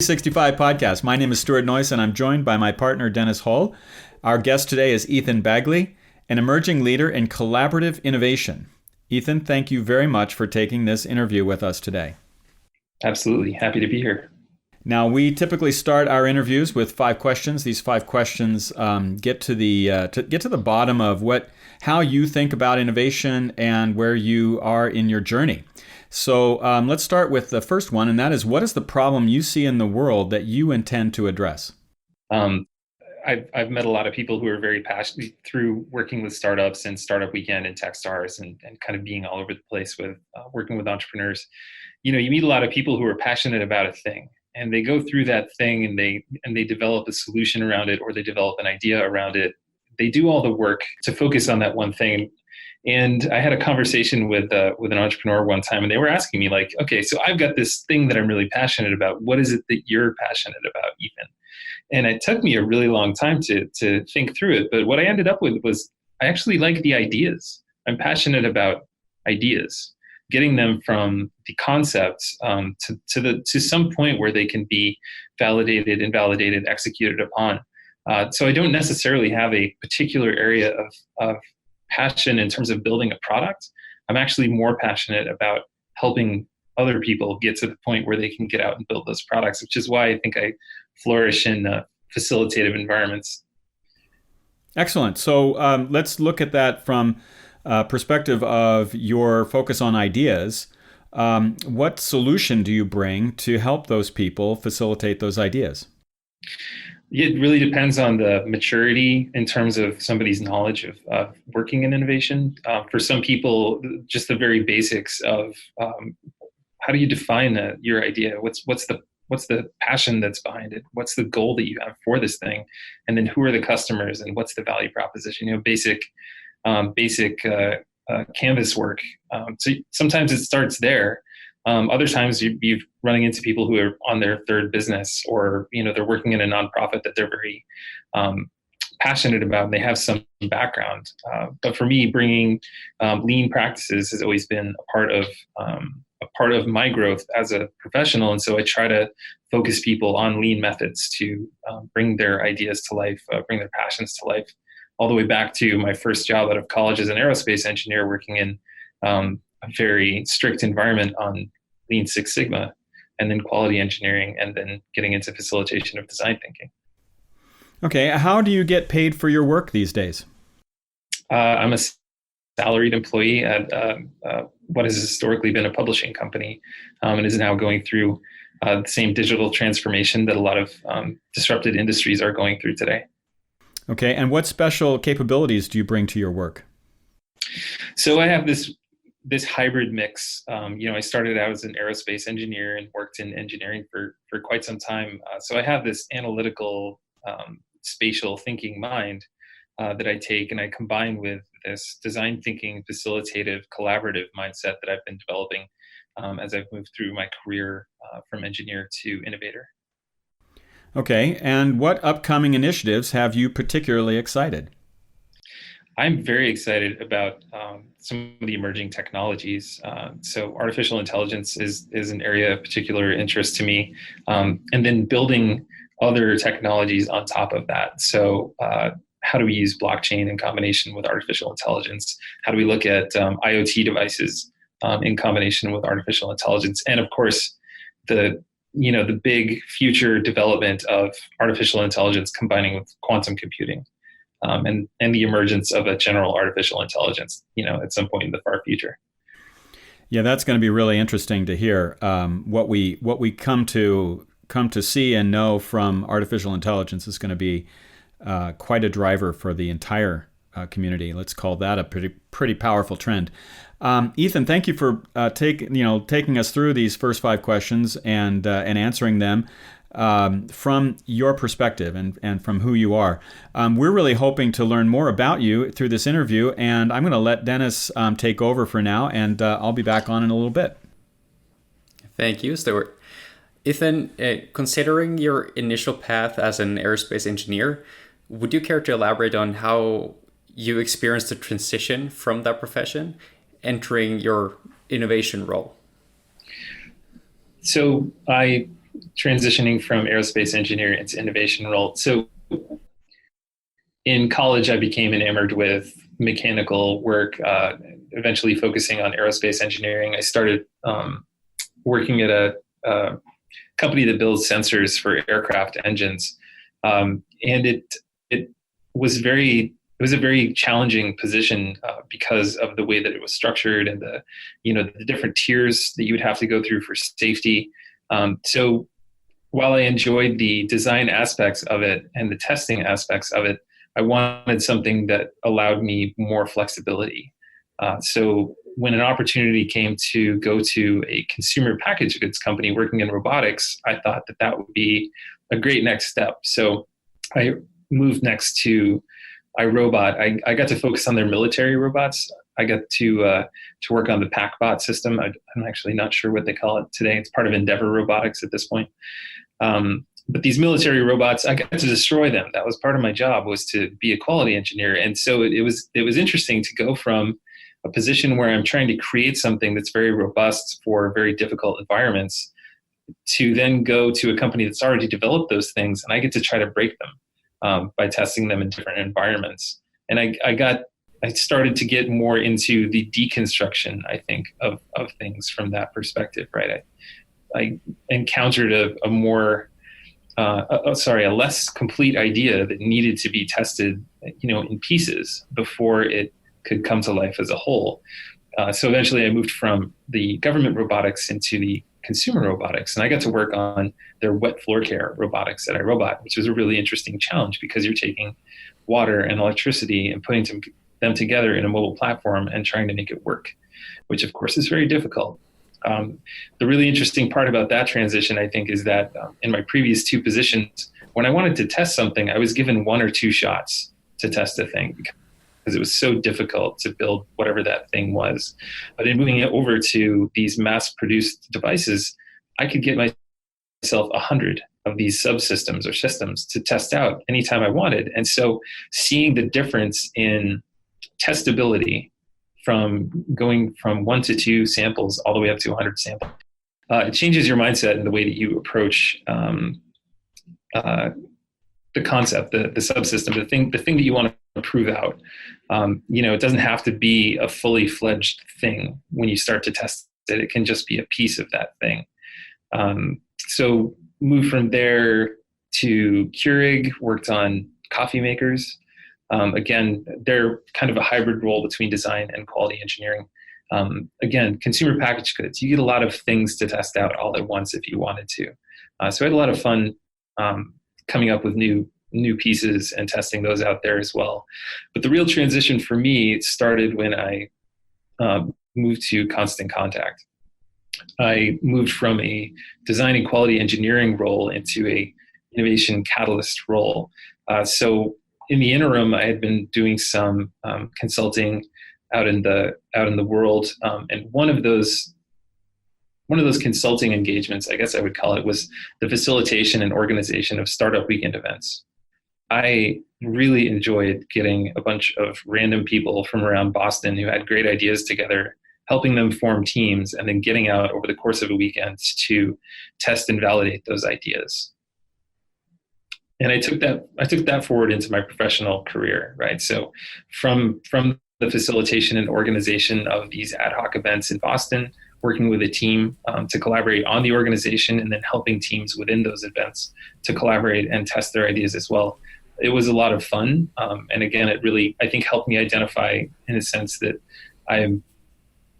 65 podcast. My name is Stuart Noyce, and I'm joined by my partner, Dennis Hull. Our guest today is Ethan Bagley, an emerging leader in collaborative innovation. Ethan, thank you very much for taking this interview with us today. Absolutely. Happy to be here. Now, we typically start our interviews with 5 questions. These 5 questions get to the bottom of how you think about innovation and where you are in your journey. So let's start with the first one, and that is, what is the problem you see in the world that you intend to address? I've met a lot of people who are very passionate through working with startups and Startup Weekend and Techstars and kind of being all over the place with working with entrepreneurs. You meet a lot of people who are passionate about a thing, and they go through that thing and they develop a solution around it, or they develop an idea around it. They do all the work to focus on that one thing. And I had a conversation with an entrepreneur one time, and they were asking me, like, okay, so I've got this thing that I'm really passionate about. What is it that you're passionate about, Ethan? And it took me a really long time to think through it. But what I ended up with was, I actually like the ideas. I'm passionate about ideas, getting them from the concepts to some point where they can be validated, invalidated, executed upon. So I don't necessarily have a particular area of passion in terms of building a product. I'm actually more passionate about helping other people get to the point where they can get out and build those products, which is why I think I flourish in facilitative environments. Excellent. So let's look at that from perspective of your focus on ideas. What solution do you bring to help those people facilitate those ideas? It really depends on the maturity in terms of somebody's knowledge of working in innovation. For some people, just the very basics of how do you define your idea? What's the passion that's behind it? What's the goal that you have for this thing? And then who are the customers and what's the value proposition? Basic canvas work. So sometimes it starts there. Other times you're running into people who are on their third business, or they're working in a nonprofit that they're very passionate about, and they have some background. But for me, bringing lean practices has always been a part of my growth as a professional, and so I try to focus people on lean methods to bring their ideas to life, bring their passions to life. All the way back to my first job out of college as an aerospace engineer, working in a very strict environment on Lean Six Sigma, and then quality engineering, and then getting into facilitation of design thinking. Okay, how do you get paid for your work these days? I'm a salaried employee at what has historically been a publishing company, and is now going through the same digital transformation that a lot of disrupted industries are going through today. Okay, and what special capabilities do you bring to your work? So I have this hybrid mix. I started out as an aerospace engineer and worked in engineering for quite some time. So I have this analytical, spatial thinking mind that I take and I combine with this design thinking, facilitative, collaborative mindset that I've been developing as I've moved through my career from engineer to innovator. Okay, and what upcoming initiatives have you particularly excited? I'm very excited about some of the emerging technologies. So artificial intelligence is an area of particular interest to me, and then building other technologies on top of that. So how do we use blockchain in combination with artificial intelligence? How do we look at IoT devices in combination with artificial intelligence? And of course, the big future development of artificial intelligence combining with quantum computing. And the emergence of a general artificial intelligence, at some point in the far future. Yeah, that's going to be really interesting to hear. What we come to see and know from artificial intelligence is going to be quite a driver for the entire community. Let's call that a pretty powerful trend. Ethan, thank you for taking us through these first 5 questions and answering them from your perspective and from who you are. We're really hoping to learn more about you through this interview, and I'm going to let Dennis take over for now, and I'll be back on in a little bit. Thank you, Stuart. Ethan, considering your initial path as an aerospace engineer, would you care to elaborate on how you experienced the transition from that profession entering your innovation role? So I transitioning from aerospace engineer into innovation role. So in college, I became enamored with mechanical work, eventually focusing on aerospace engineering. I started working at a company that builds sensors for aircraft engines, and it was a very challenging position because of the way that it was structured and the different tiers that you would have to go through for safety. So while I enjoyed the design aspects of it and the testing aspects of it, I wanted something that allowed me more flexibility. So when an opportunity came to go to a consumer packaged goods company working in robotics, I thought that would be a great next step. So I moved next to iRobot. I got to focus on their military robots. I got to work on the PackBot system. I'm actually not sure what they call it today. It's part of Endeavor Robotics at this point. But these military robots, I got to destroy them. That was part of my job, was to be a quality engineer. And so it was interesting to go from a position where I'm trying to create something that's very robust for very difficult environments to then go to a company that's already developed those things, and I get to try to break them by testing them in different environments. And I started to get more into the deconstruction, I think, of things from that perspective, right? I encountered a less complete idea that needed to be tested, in pieces before it could come to life as a whole. So eventually I moved from the government robotics into the consumer robotics, and I got to work on their wet floor care robotics at iRobot, which was a really interesting challenge because you're taking water and electricity and putting them together in a mobile platform and trying to make it work, which of course is very difficult. The really interesting part about that transition, I think, is that in my previous two positions, when I wanted to test something, I was given 1 or 2 shots to test a thing because it was so difficult to build whatever that thing was. But in moving it over to these mass-produced devices, I could get myself 100 of these subsystems or systems to test out anytime I wanted. And so seeing the difference in testability from going from 1 to 2 samples all the way up to 100 samples, it changes your mindset and the way that you approach the concept, the subsystem, the thing that you want to prove out. It doesn't have to be a fully fledged thing when you start to test it. It can just be a piece of that thing. So moved from there to Keurig, worked on coffee makers. Again, they're kind of a hybrid role between design and quality engineering. Again, consumer packaged goods, you get a lot of things to test out all at once if you wanted to. So I had a lot of fun coming up with new pieces and testing those out there as well. But the real transition for me started when I moved to Constant Contact. I moved from a design and quality engineering role into a innovation catalyst role. So in the interim, I had been doing some consulting out in the world, and one of those consulting engagements, I guess I would call it, was the facilitation and organization of startup weekend events. I really enjoyed getting a bunch of random people from around Boston who had great ideas together, helping them form teams, and then getting out over the course of a weekend to test and validate those ideas. And I took that forward into my professional career, right? So from the facilitation and organization of these ad hoc events in Boston, working with a team to collaborate on the organization, and then helping teams within those events to collaborate and test their ideas as well. It was a lot of fun. And again, it really, I think, helped me identify, in a sense, that I am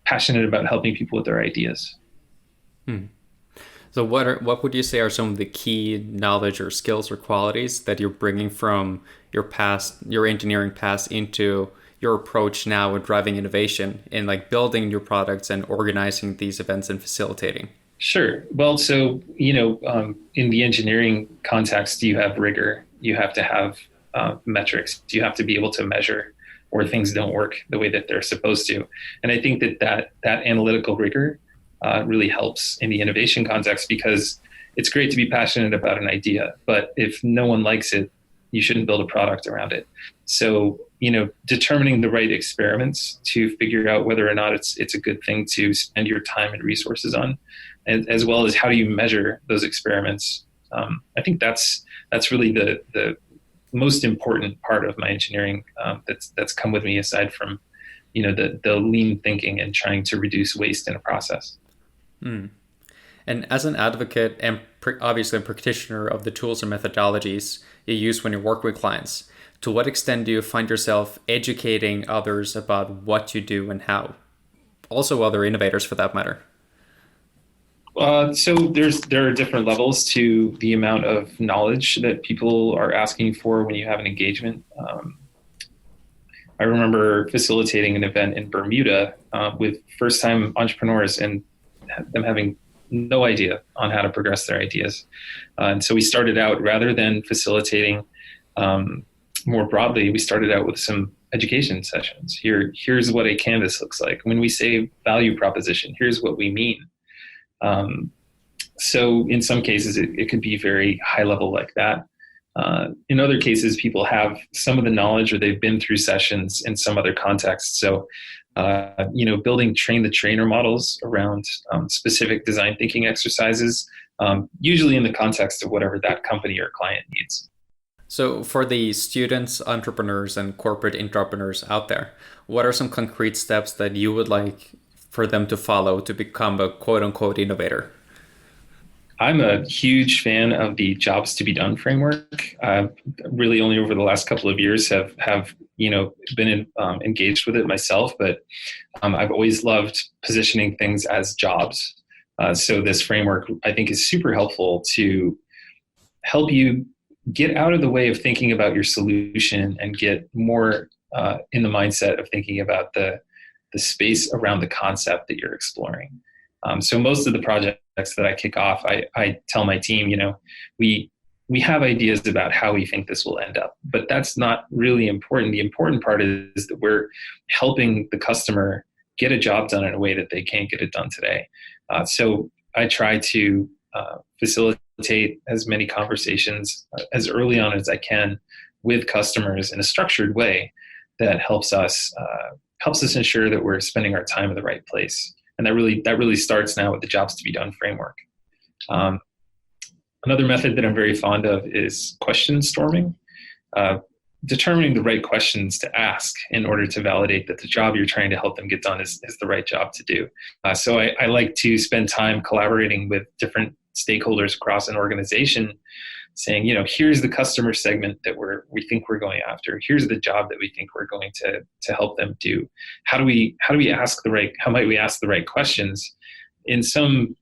passionate about helping people with their ideas. So what would you say are some of the key knowledge or skills or qualities that you're bringing from your engineering past into your approach now with driving innovation in like building new products and organizing these events and facilitating? Sure. Well, so, in the engineering context, you have rigor. You have to have metrics. You have to be able to measure where things don't work the way that they're supposed to. And I think that analytical rigor really helps in the innovation context, because it's great to be passionate about an idea, but if no one likes it, you shouldn't build a product around it. So, determining the right experiments to figure out whether or not it's a good thing to spend your time and resources on, as well as how do you measure those experiments. I think that's really the most important part of my engineering that's come with me, aside from the lean thinking and trying to reduce waste in a process. And as an advocate and obviously a practitioner of the tools and methodologies you use when you work with clients, to what extent do you find yourself educating others about what you do and how? Also other innovators for that matter. So there are different levels to the amount of knowledge that people are asking for when you have an engagement. I remember facilitating an event in Bermuda with first-time entrepreneurs and them having no idea on how to progress their ideas. And so we started out, rather than facilitating more broadly, we started out with some education sessions. Here's what a canvas looks like. When we say value proposition, here's what we mean. So in some cases, it could be very high level like that. In other cases, people have some of the knowledge or they've been through sessions in some other context. So, building train the trainer models around specific design thinking exercises, usually in the context of whatever that company or client needs. So for the students, entrepreneurs, and corporate entrepreneurs out there, what are some concrete steps that you would like for them to follow to become a quote unquote innovator? I'm a huge fan of the jobs to be done framework. Really only over the last couple of years have been engaged with it myself, but I've always loved positioning things as jobs. So this framework, I think, is super helpful to help you get out of the way of thinking about your solution and get more in the mindset of thinking about the space around the concept that you're exploring. So most of the projects that I kick off, I tell my team, we have ideas about how we think this will end up, but that's not really important. The important part is that we're helping the customer get a job done in a way that they can't get it done today. So I try to facilitate as many conversations as early on as I can with customers in a structured way that helps us ensure that we're spending our time in the right place. And that really starts now with the jobs to be done framework. Another method that I'm very fond of is question storming, determining the right questions to ask in order to validate that the job you're trying to help them get done is the right job to do. So I like to spend time collaborating with different stakeholders across an organization, saying, here's the customer segment that we think we're going after. Here's the job that we think we're going to help them do. How might we ask the right questions in some,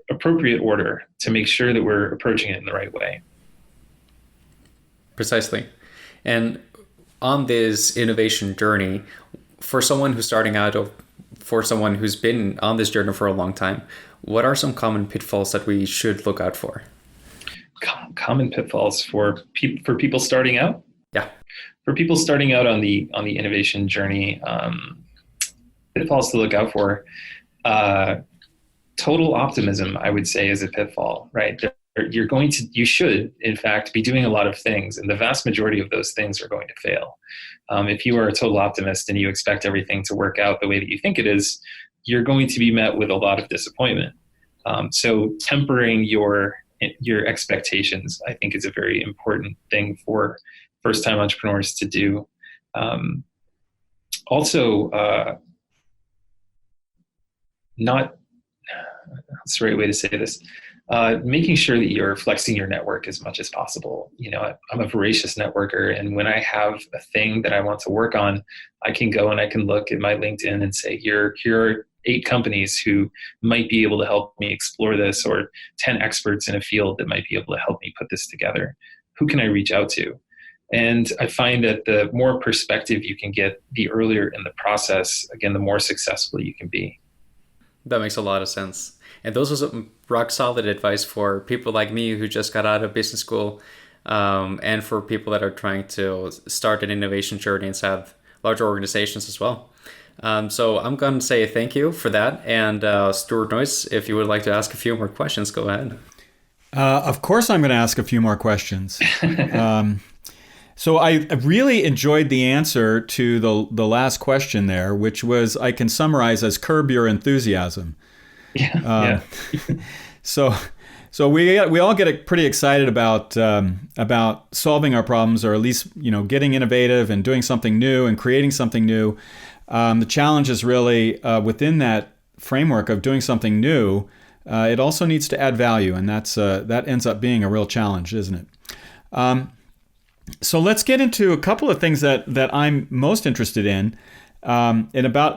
appropriate order to make sure that we're approaching it in the right way. Precisely. And on this innovation journey, for someone who's starting out or for someone who's been on this journey for a long time, what are some common pitfalls that we should look out for? Common pitfalls for people starting out? Yeah. For people starting out on the innovation journey, pitfalls to look out for. Total optimism, I would say, is a pitfall, right? You should, in fact, be doing a lot of things, and the vast majority of those things are going to fail. If you are a total optimist and you expect everything to work out the way that you think it is, you're going to be met with a lot of disappointment. So tempering your expectations, I think, is a very important thing for first-time entrepreneurs to do. What's the right way to say this? Making sure that you're flexing your network as much as possible. I'm a voracious networker, and when I have a thing that I want to work on, I can go and I can look at my LinkedIn and say, here are 8 companies who might be able to help me explore this, or 10 experts in a field that might be able to help me put this together. Who can I reach out to? And I find that the more perspective you can get, the earlier in the process, again, the more successful you can be. That makes a lot of sense. And those are some rock solid advice for people like me who just got out of business school, and for people that are trying to start an innovation journey inside larger organizations as well. So I'm going to say thank you for that. And Stuart Noyce, if you would like to ask a few more questions, go ahead. Of course, I'm going to ask a few more questions. So I really enjoyed the answer to the last question there, which was, I can summarize as curb your enthusiasm. Yeah. So, so we all get pretty excited about solving our problems, or at least getting innovative and doing something new and creating something new. The challenge is really within that framework of doing something new. It also needs to add value, and that ends up being a real challenge, isn't it? So let's get into a couple of things that I'm most interested in. And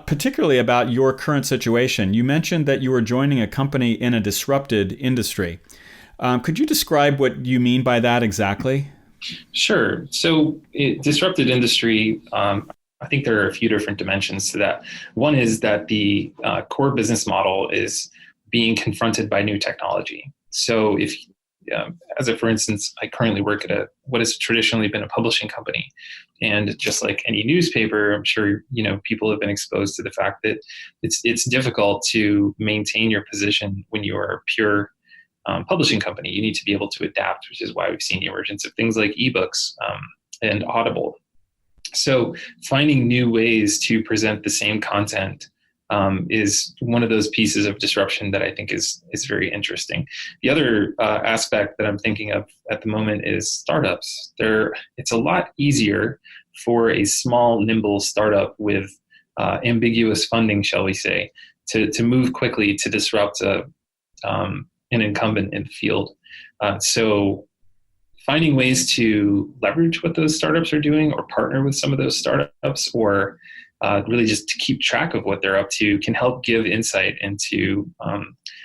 particularly about your current situation. You mentioned that you were joining a company in a disrupted industry. Could you describe what you mean by that exactly? Sure. So disrupted industry, I think there are a few different dimensions to that. One is that the core business model is being confronted by new technology. So if for instance, I currently work at what has traditionally been a publishing company. And just like any newspaper, I'm sure, people have been exposed to the fact that it's difficult to maintain your position when you are a pure publishing company. You need to be able to adapt, which is why we've seen the emergence of things like ebooks and Audible. So finding new ways to present the same content is one of those pieces of disruption that I think is very interesting. The other aspect that I'm thinking of at the moment is startups. It's a lot easier for a small, nimble startup with ambiguous funding, shall we say, to move quickly to disrupt an incumbent in the field. So finding ways to leverage what those startups are doing, or partner with some of those startups, or really just to keep track of what they're up to, can help give insight into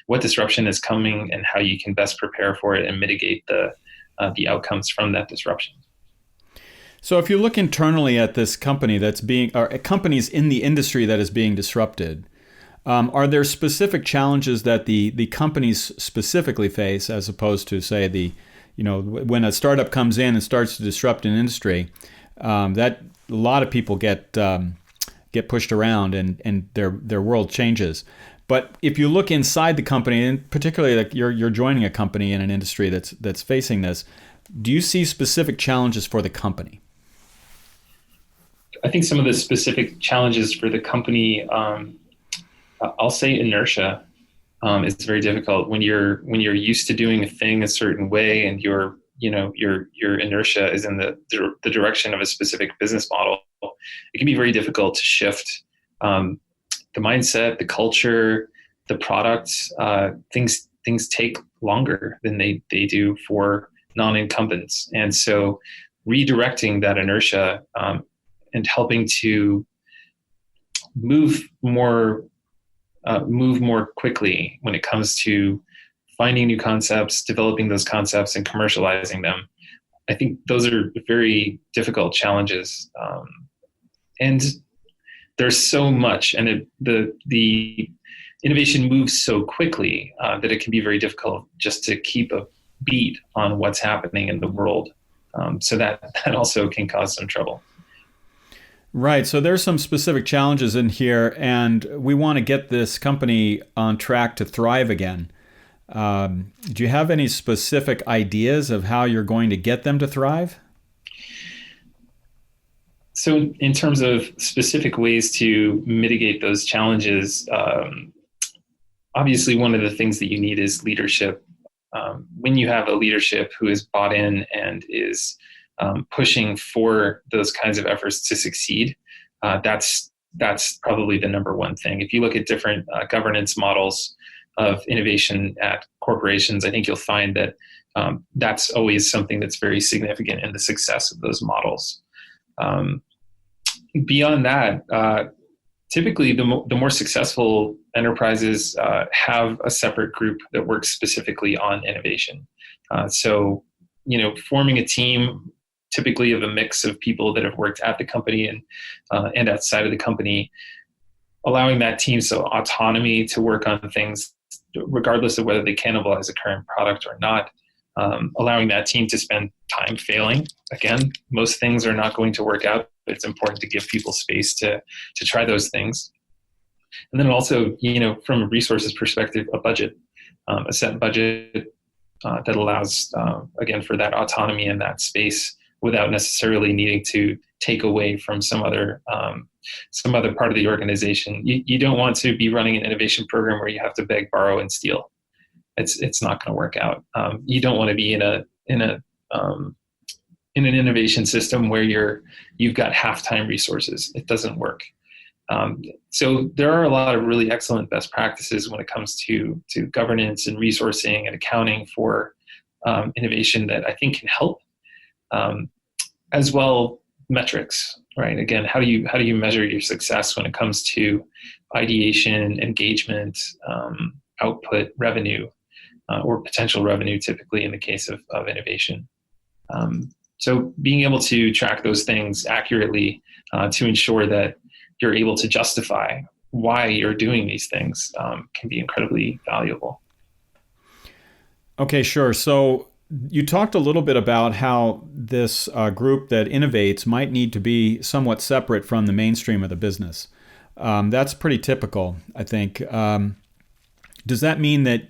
what disruption is coming and how you can best prepare for it and mitigate the outcomes from that disruption. So if you look internally at this company or companies in the industry that is being disrupted, are there specific challenges that the companies specifically face, as opposed to, say, when a startup comes in and starts to disrupt an industry, that a lot of people get pushed around and their world changes. But if you look inside the company, and particularly like you're joining a company in an industry that's facing this, do you see specific challenges for the company? I think some of the specific challenges for the company, I'll say inertia. It's very difficult when you're used to doing a thing a certain way, and your inertia is in the direction of a specific business model. It can be very difficult to shift the mindset, the culture, the products. Things take longer than they do for non-incumbents, and so redirecting that inertia and helping to move more quickly when it comes to finding new concepts, developing those concepts, and commercializing them. I think those are very difficult challenges. And there's so much, and the innovation moves so quickly that it can be very difficult just to keep a beat on what's happening in the world. So that also can cause some trouble. Right. So there's some specific challenges in here, and we want to get this company on track to thrive again. Do you have any specific ideas of how you're going to get them to thrive? So in terms of specific ways to mitigate those challenges, obviously one of the things that you need is leadership. When you have a leadership who is bought in and is pushing for those kinds of efforts to succeed, that's probably the number one thing. If you look at different governance models of innovation at corporations, I think you'll find that that's always something that's very significant in the success of those models. Beyond that, typically the more successful enterprises have a separate group that works specifically on innovation. So, forming a team typically of a mix of people that have worked at the company and outside of the company, allowing that team autonomy to work on things regardless of whether they cannibalize a current product or not, allowing that team to spend time failing. Again, most things are not going to work out, but it's important to give people space to try those things. And then also, from a resources perspective, a set budget that allows, again, for that autonomy and that space without necessarily needing to take away from some other part of the organization. You don't want to be running an innovation program where you have to beg, borrow, and steal. It's not going to work out. You don't want to be in an innovation system where you've got half-time resources. It doesn't work. So there are a lot of really excellent best practices when it comes to governance and resourcing and accounting for innovation that I think can help. As well, metrics, right? Again, how do you measure your success when it comes to ideation, engagement, output, revenue, or potential revenue, typically in the case of innovation. So being able to track those things accurately to ensure that you're able to justify why you're doing these things can be incredibly valuable. Okay, sure. So you talked a little bit about how this group that innovates might need to be somewhat separate from the mainstream of the business. That's pretty typical, I think. Does that mean that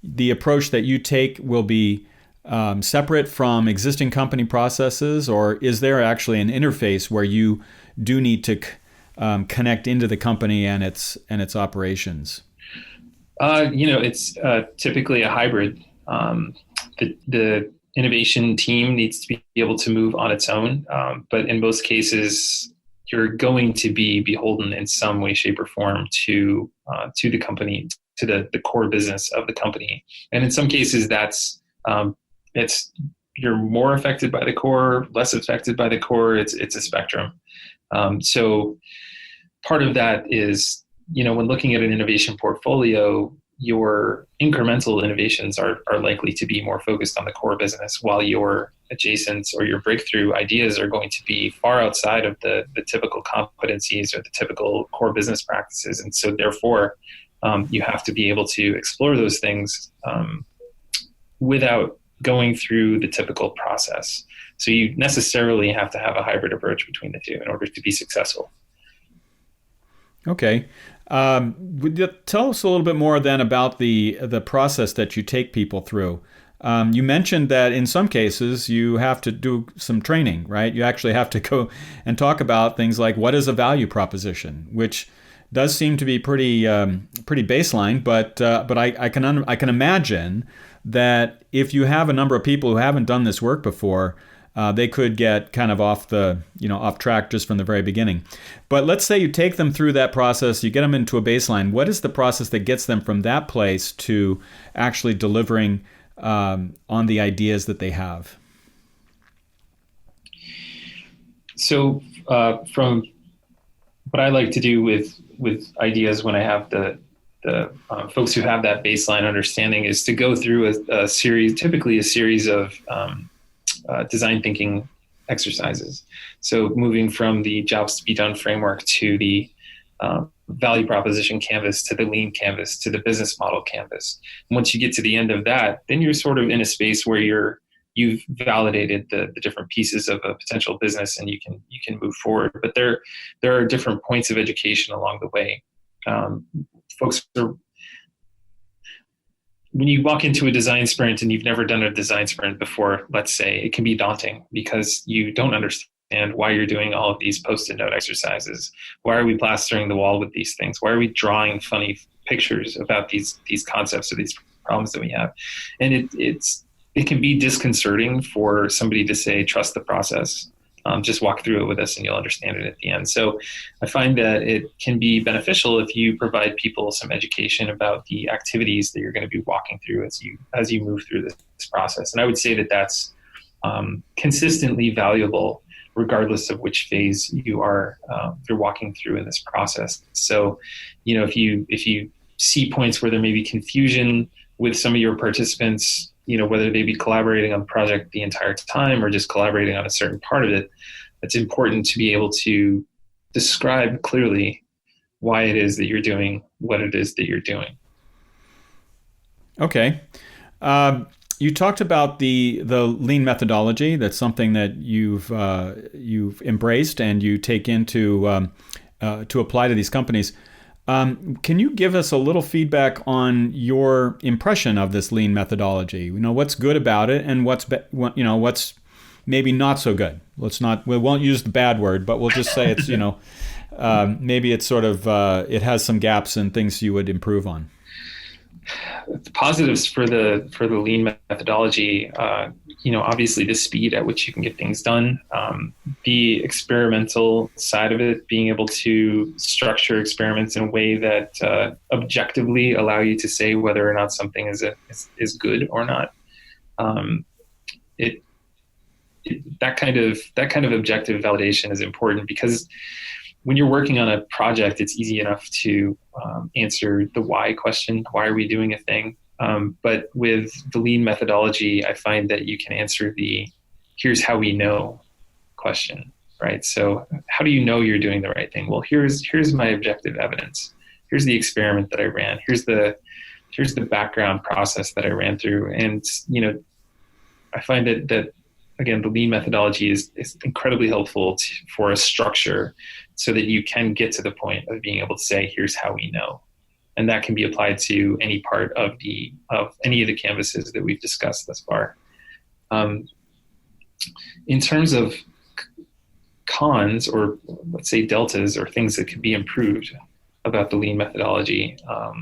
the approach that you take will be separate from existing company processes, or is there actually an interface where you do need to connect into the company and its operations? It's typically a hybrid. The innovation team needs to be able to move on its own, but in most cases, you're going to be beholden in some way, shape, or form to the company, to the core business of the company. And in some cases, you're more affected by the core, less affected by the core. It's a spectrum. So part of that is, when looking at an innovation portfolio, your incremental innovations are likely to be more focused on the core business, while your adjacent or your breakthrough ideas are going to be far outside of the typical competencies or the typical core business practices. And so therefore, you have to be able to explore those things without going through the typical process. So you necessarily have to have a hybrid approach between the two in order to be successful. Okay. Would you tell us a little bit more then about the process that you take people through? You mentioned that in some cases you have to do some training, right? You actually have to go and talk about things like what is a value proposition, which does seem to be pretty baseline. But I can imagine that if you have a number of people who haven't done this work before, they could get kind of off track just from the very beginning. But let's say you take them through that process, you get them into a baseline. What is the process that gets them from that place to actually delivering on the ideas that they have? So from what I like to do with ideas when I have the folks who have that baseline understanding is to go through typically a series of design thinking exercises. So moving from the jobs to be done framework to the value proposition canvas to the lean canvas to the business model canvas. And once you get to the end of that, then you're sort of in a space where you've validated the different pieces of a potential business and you can move forward. But there are different points of education along the way. When you walk into a design sprint and you've never done a design sprint before, let's say, it can be daunting because you don't understand why you're doing all of these Post-it note exercises. Why are we plastering the wall with these things? Why are we drawing funny pictures about these concepts or these problems that we have? And it can be disconcerting for somebody to say, trust the process. Just walk through it with us and you'll understand it at the end. So I find that it can be beneficial if you provide people some education about the activities that you're going to be walking through as you move through this process. And I would say that that's consistently valuable regardless of which phase you're walking through in this process. So, if you see points where there may be confusion with some of your participants, whether they be collaborating on the project the entire time or just collaborating on a certain part of it, it's important to be able to describe clearly why it is that you're doing what it is that you're doing. Okay. You talked about the lean methodology. That's something that you've embraced and you take into to apply to these companies. Can you give us a little feedback on your impression of this lean methodology? What's good about it and what's maybe not so good. We won't use the bad word, but we'll just say it's, maybe it's sort of, it has some gaps and things you would improve on. The positives for the lean methodology, obviously the speed at which you can get things done, the experimental side of it, being able to structure experiments in a way that objectively allow you to say whether or not something is good or not. That kind of objective validation is important, because when you're working on a project, it's easy enough to answer the why question. Why are we doing a thing? But with the lean methodology, I find that you can answer the here's how we know question, right? So how do you know you're doing the right thing? Well, here's my objective evidence. Here's the experiment that I ran. Here's the background process that I ran through. And, I find that again, the lean methodology is incredibly helpful for a structure, so that you can get to the point of being able to say, here's how we know. And that can be applied to any part of any of the canvases that we've discussed thus far. In terms of cons, or let's say deltas, or things that could be improved about the lean methodology, I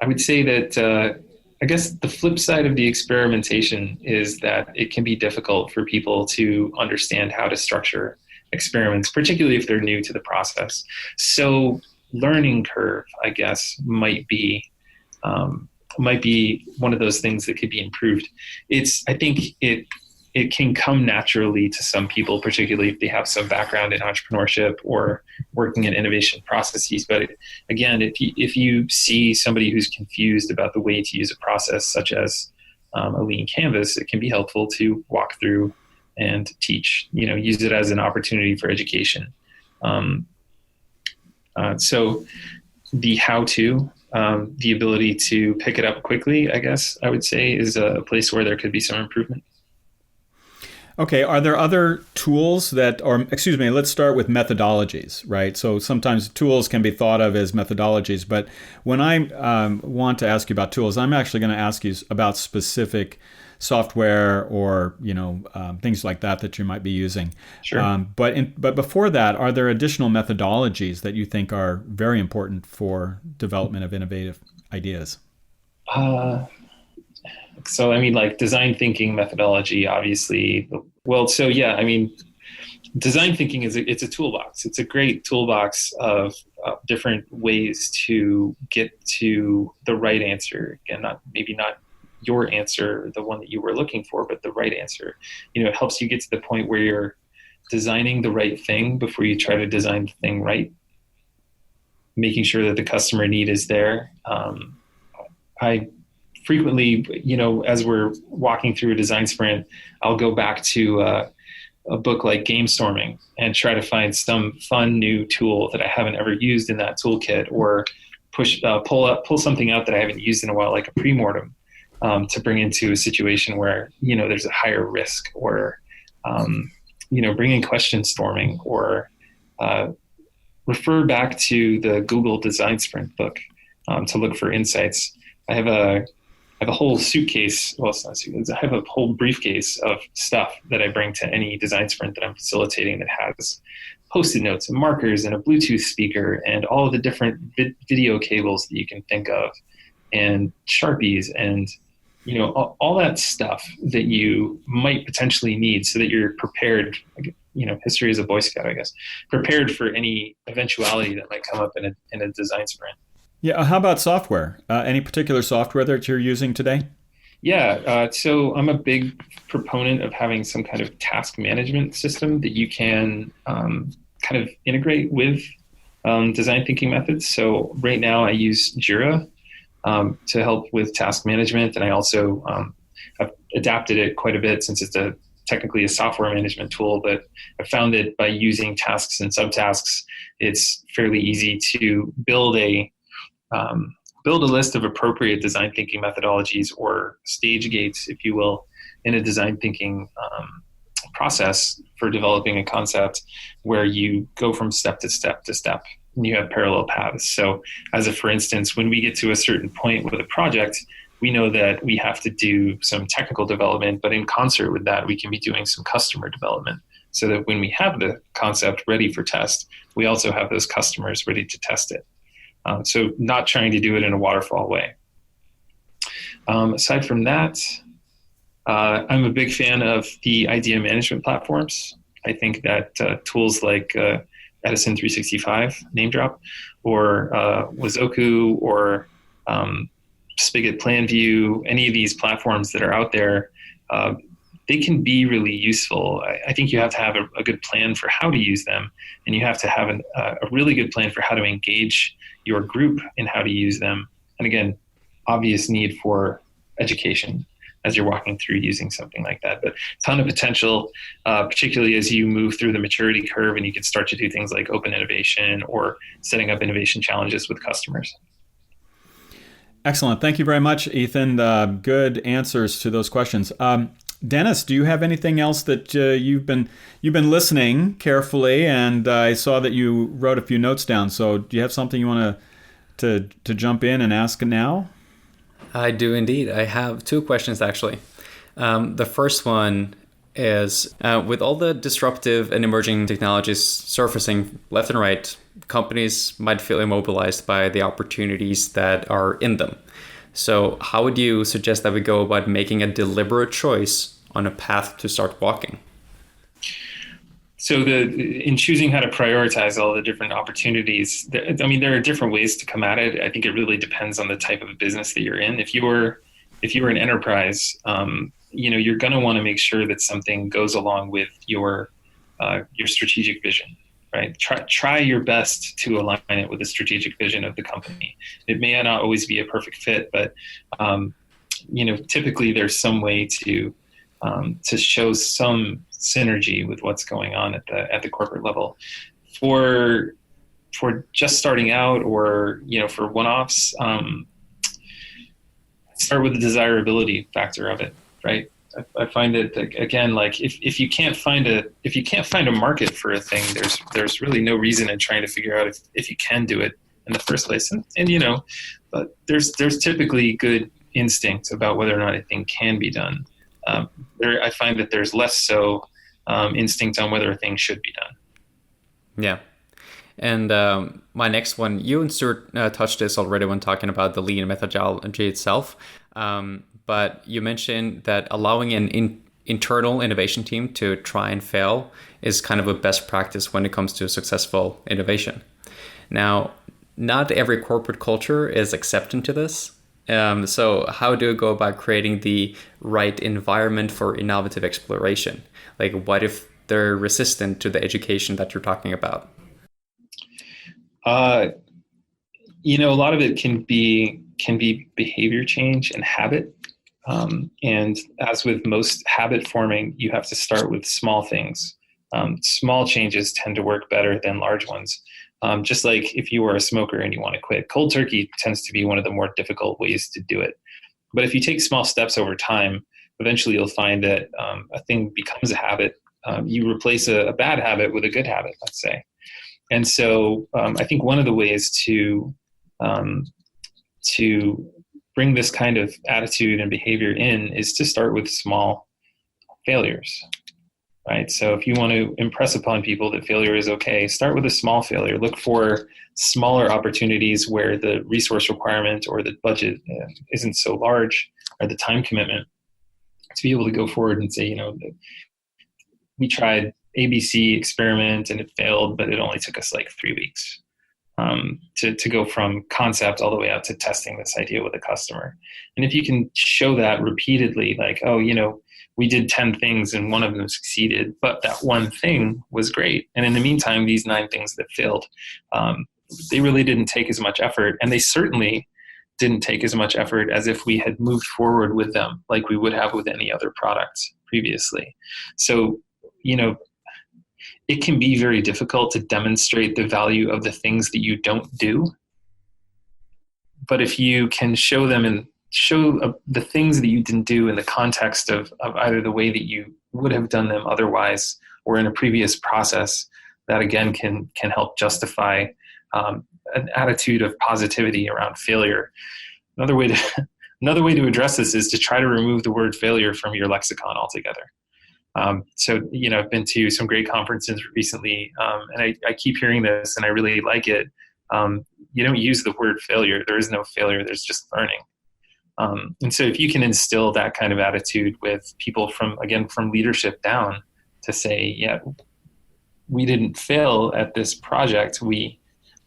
would say that I guess the flip side of the experimentation is that it can be difficult for people to understand how to structure experiments, particularly if they're new to the process. So learning curve, I guess, might be one of those things that could be improved. I think it can come naturally to some people, particularly if they have some background in entrepreneurship or working in innovation processes. But again, if you see somebody who's confused about the way to use a process such as a lean canvas, it can be helpful to walk through and teach, use it as an opportunity for education. So the how-to, the ability to pick it up quickly, I guess I would say, is a place where there could be some improvement. Okay, are there other tools let's start with methodologies, right? So sometimes tools can be thought of as methodologies, but when I want to ask you about tools, I'm actually going to ask you about specific software or, things like that you might be using. Sure. But before that, are there additional methodologies that you think are very important for development of innovative ideas? So, like design thinking methodology, obviously. Well, so yeah, design thinking it's a toolbox. It's a great toolbox of different ways to get to the right answer. Again, maybe not your answer, the one that you were looking for, but the right answer. It helps you get to the point where you're designing the right thing before you try to design the thing right, making sure that the customer need is there. I frequently, as we're walking through a design sprint, I'll go back to a book like Game Storming and try to find some fun new tool that I haven't ever used in that toolkit, or pull something out that I haven't used in a while, like a pre-mortem, to bring into a situation where, there's a higher risk, or, bring in question storming, or refer back to the Google Design Sprint book to look for insights. I have a whole suitcase. Well, it's not a suitcase. I have a whole briefcase of stuff that I bring to any design sprint that I'm facilitating, that has Post-it notes and markers and a Bluetooth speaker and all of the different video cables that you can think of, and Sharpies, and all that stuff that you might potentially need, so that you're prepared. History as a Boy Scout, I guess, prepared for any eventuality that might come up in a design sprint. Yeah. How about software? Any particular software that you're using today? Yeah. So I'm a big proponent of having some kind of task management system that you can kind of integrate with design thinking methods. So right now I use Jira to help with task management. And I also have adapted it quite a bit, since it's technically a software management tool, but I found that by using tasks and subtasks, it's fairly easy to build a list of appropriate design thinking methodologies, or stage gates, if you will, in a design thinking process for developing a concept, where you go from step to step to step, and you have parallel paths. So for instance, when we get to a certain point with a project, we know that we have to do some technical development, but in concert with that, we can be doing some customer development so that when we have the concept ready for test, we also have those customers ready to test it. So not trying to do it in a waterfall way. Aside from that, I'm a big fan of the idea management platforms. I think that tools like Edison 365, name drop, or Wazoku, or Spigot PlanView, any of these platforms that are out there, they can be really useful. I think you have to have a good plan for how to use them, and you have to have a really good plan for how to engage your group in how to use them. And again, obvious need for education as you're walking through using something like that. But ton of potential, particularly as you move through the maturity curve and you can start to do things like open innovation or setting up innovation challenges with customers. Excellent. Thank you very much, Ethan. Good answers to those questions. Dennis, do you have anything else that you've been listening carefully, and I saw that you wrote a few notes down. So do you have something you want to jump in and ask now? I do indeed. I have two questions, actually. The first one is, with all the disruptive and emerging technologies surfacing left and right, companies might feel immobilized by the opportunities that are in them. So how would you suggest that we go about making a deliberate choice on a path to start walking? So in choosing how to prioritize all the different opportunities, there are different ways to come at it. I think it really depends on the type of business that you're in. If you were an enterprise, you're going to want to make sure that something goes along with your strategic vision, right? Try your best to align it with the strategic vision of the company. It may not always be a perfect fit, but typically there's some way to show some synergy with what's going on at the corporate level. For just starting out, or for one-offs, start with the desirability factor of it, right? I find that, again, like if you can't find a market for a thing, there's really no reason in trying to figure out if you can do it in the first place. And but there's typically good instincts about whether or not a thing can be done. I find that there's less so instinct on whether a thing should be done. Yeah. And my next one, you and Stuart touched this already when talking about the lean methodology itself. But you mentioned that allowing an internal innovation team to try and fail is kind of a best practice when it comes to successful innovation. Now, not every corporate culture is accepting to this. So how do you go about creating the right environment for innovative exploration? Like, what if they're resistant to the education that you're talking about? A lot of it can be behavior change and habit. And as with most habit forming, you have to start with small things. Small changes tend to work better than large ones. Just like if you were a smoker and you want to quit, cold turkey tends to be one of the more difficult ways to do it. But if you take small steps over time, eventually you'll find that a thing becomes a habit. You replace a bad habit with a good habit, let's say. And so I think one of the ways to bring this kind of attitude and behavior in is to start with small failures, right? So if you want to impress upon people that failure is okay, start with a small failure. Look for smaller opportunities where the resource requirement or the budget isn't so large, or the time commitment, to be able to go forward and say, we tried ABC experiment and it failed, but it only took us like 3 weeks to go from concept all the way out to testing this idea with a customer. And if you can show that repeatedly, like, we did 10 things and one of them succeeded, but that one thing was great. And in the meantime, these 9 things that failed, they really didn't take as much effort, and they certainly didn't take as much effort as if we had moved forward with them like we would have with any other products previously. So, it can be very difficult to demonstrate the value of the things that you don't do. But if you can show them and show the things that you didn't do in the context of either the way that you would have done them otherwise or in a previous process, that again can help justify an attitude of positivity around failure. Another way Another way to address this is to try to remove the word failure from your lexicon altogether. So, I've been to some great conferences recently, and I keep hearing this, and I really like it. You don't use the word failure. There is no failure. There's just learning. And so if you can instill that kind of attitude with people from leadership down to say, yeah, we didn't fail at this project. We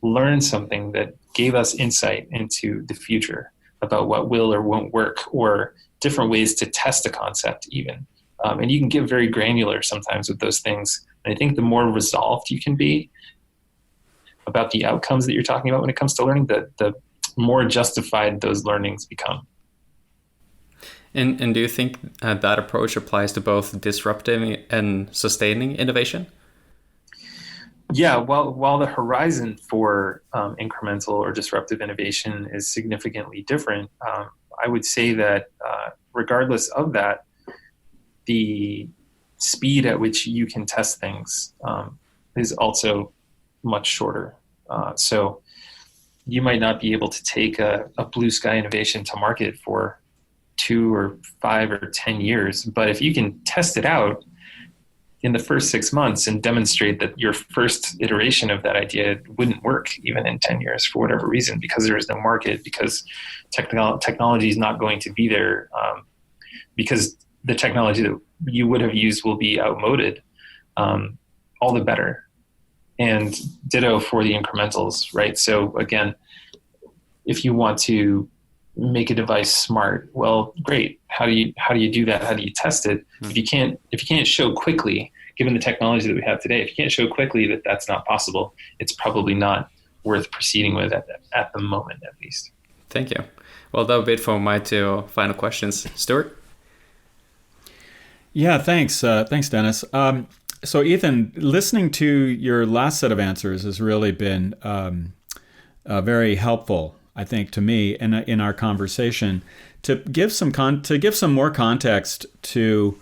learned something that gave us insight into the future about what will or won't work, or different ways to test a concept even. And you can get very granular sometimes with those things. And I think the more resolved you can be about the outcomes that you're talking about when it comes to learning, the more justified those learnings become. And do you think that approach applies to both disruptive and sustaining innovation? Yeah, well, while the horizon for incremental or disruptive innovation is significantly different, I would say that regardless of that, the speed at which you can test things is also much shorter. So you might not be able to take a blue sky innovation to market for 2 or 5 or 10 years, but if you can test it out in the first 6 months and demonstrate that your first iteration of that idea wouldn't work even in 10 years for whatever reason, because there is no market, because technology is not going to be there, because the technology that you would have used will be outmoded, all the better. And ditto for the incrementals, right? So again, if you want to make a device smart, well, great. How do you do that? How do you test it? If you can't show quickly, given the technology that we have today, if you can't show quickly that that's not possible, it's probably not worth proceeding with at the moment, at least. Thank you. Well, that would be it for my 2 final questions. Stuart? Yeah, thanks. Thanks, Dennis. So Ethan, listening to your last set of answers has really been very helpful, I think, to me in our conversation, to give some more context to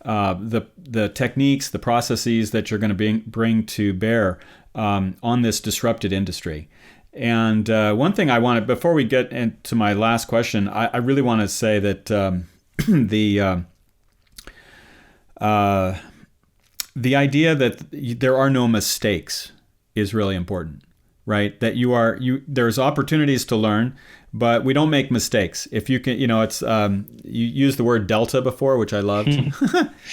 the techniques, the processes that you're going to bring to bear on this disrupted industry. And one thing I wanted, before we get into my last question, I really want to say that the idea that there are no mistakes is really important, right? That there's opportunities to learn, but we don't make mistakes. If you can, it's you used the word delta before, which I loved.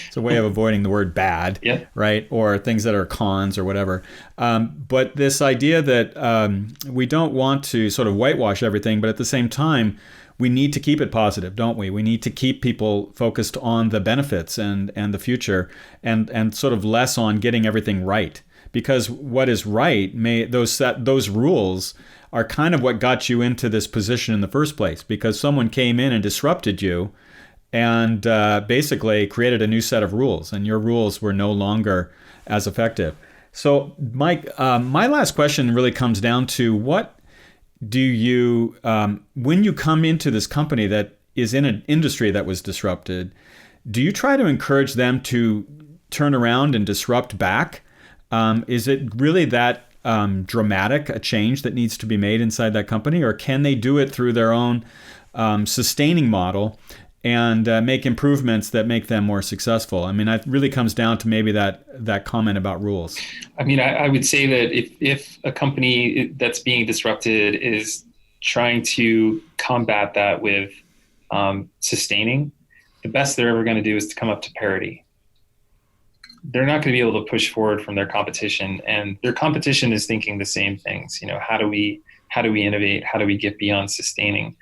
It's a way of avoiding the word bad, yeah. Right? Or things that are cons or whatever. But this idea that we don't want to sort of whitewash everything, but at the same time, we need to keep it positive, don't we? We need to keep people focused on the benefits and the future, and sort of less on getting everything right. Because what is right, those rules are kind of what got you into this position in the first place, because someone came in and disrupted you and basically created a new set of rules, and your rules were no longer as effective. So Mike, my last question really comes down to, what do you, when you come into this company that is in an industry that was disrupted, do you try to encourage them to turn around and disrupt back? Is it really that dramatic a change that needs to be made inside that company, or can they do it through their own sustaining model and make improvements that make them more successful? I mean, it really comes down to maybe that comment about rules. I mean, I would say that if a company that's being disrupted is trying to combat that with sustaining, the best they're ever going to do is to come up to parity. They're not going to be able to push forward from their competition, and their competition is thinking the same things. How do we innovate? How do we get beyond sustaining?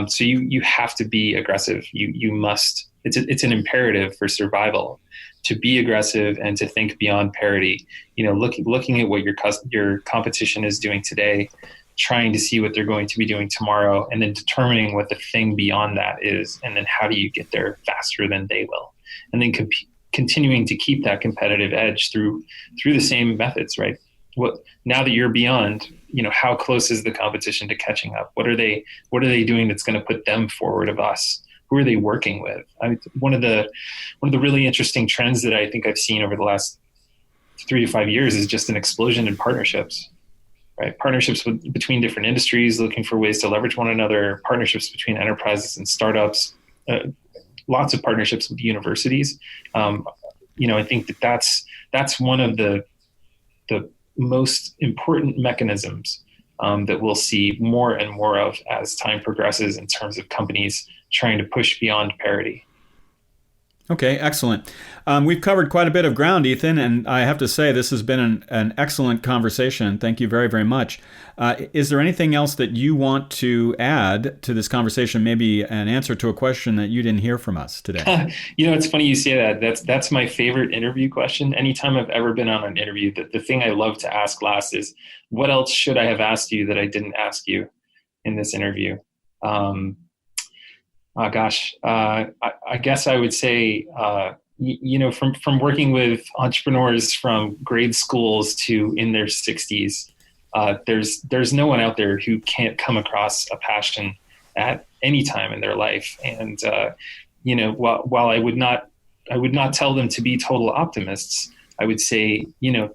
So you have to be aggressive. You must. It's an imperative for survival to be aggressive and to think beyond parity. Looking at what your competition is doing today, trying to see what they're going to be doing tomorrow, and then determining what the thing beyond that is, and then how do you get there faster than they will, and then continuing to keep that competitive edge through the same methods, right? Now that you're beyond, how close is the competition to catching up? What are they doing that's going to put them forward of us? Who are they working with? One of the really interesting trends that I think I've seen over the last 3 to 5 years is just an explosion in partnerships, right? Partnerships between different industries, looking for ways to leverage one another, partnerships between enterprises and startups, lots of partnerships with universities. I think that's one of the most important mechanisms that we'll see more and more of as time progresses in terms of companies trying to push beyond parity. Okay, excellent. We've covered quite a bit of ground, Ethan, and I have to say this has been an excellent conversation. Thank you very, very much. Is there anything else that you want to add to this conversation, maybe an answer to a question that you didn't hear from us today? It's funny you say that. That's my favorite interview question. Anytime I've ever been on an interview, the thing I love to ask last is, what else should I have asked you that I didn't ask you in this interview? I guess I would say, from working with entrepreneurs from grade schools to in their 60s, there's no one out there who can't come across a passion at any time in their life. And, while I would not tell them to be total optimists, I would say,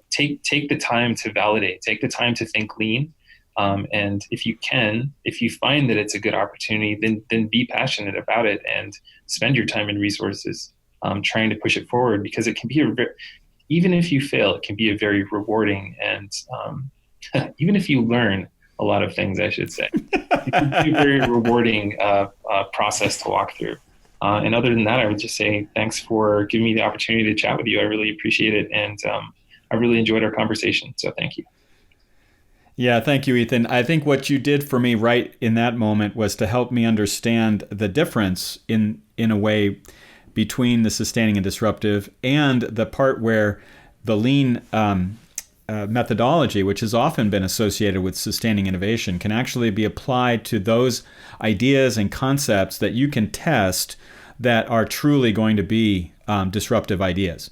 take the time to validate, take the time to think lean. And if you find that it's a good opportunity, then be passionate about it and spend your time and resources trying to push it forward, because it can be even if you fail, it can be a very rewarding and even if you learn a lot of things, I should say, it can be a very rewarding process to walk through. And other than that, I would just say thanks for giving me the opportunity to chat with you. I really appreciate it, and I really enjoyed our conversation. So thank you. Yeah, thank you, Ethan. I think what you did for me right in that moment was to help me understand the difference in a way between the sustaining and disruptive and the part where the lean methodology, which has often been associated with sustaining innovation, can actually be applied to those ideas and concepts that you can test that are truly going to be disruptive ideas.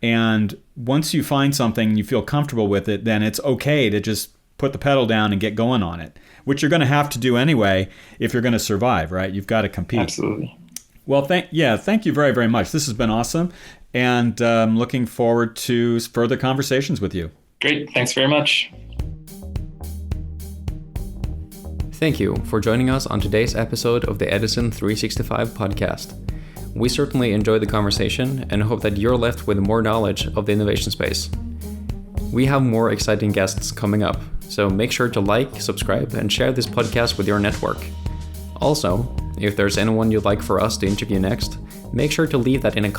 And once you find something and you feel comfortable with it, then it's okay to just put the pedal down and get going on it, which you're going to have to do anyway if you're going to survive, right? You've got to compete. Absolutely. Well, thank you very, very much. This has been awesome, and I'm looking forward to further conversations with you. Great. Thanks very much. Thank you for joining us on today's episode of the Edison 365 podcast. We certainly enjoyed the conversation and hope that you're left with more knowledge of the innovation space. We have more exciting guests coming up, so make sure to like, subscribe, and share this podcast with your network. Also, if there's anyone you'd like for us to interview next, make sure to leave that in a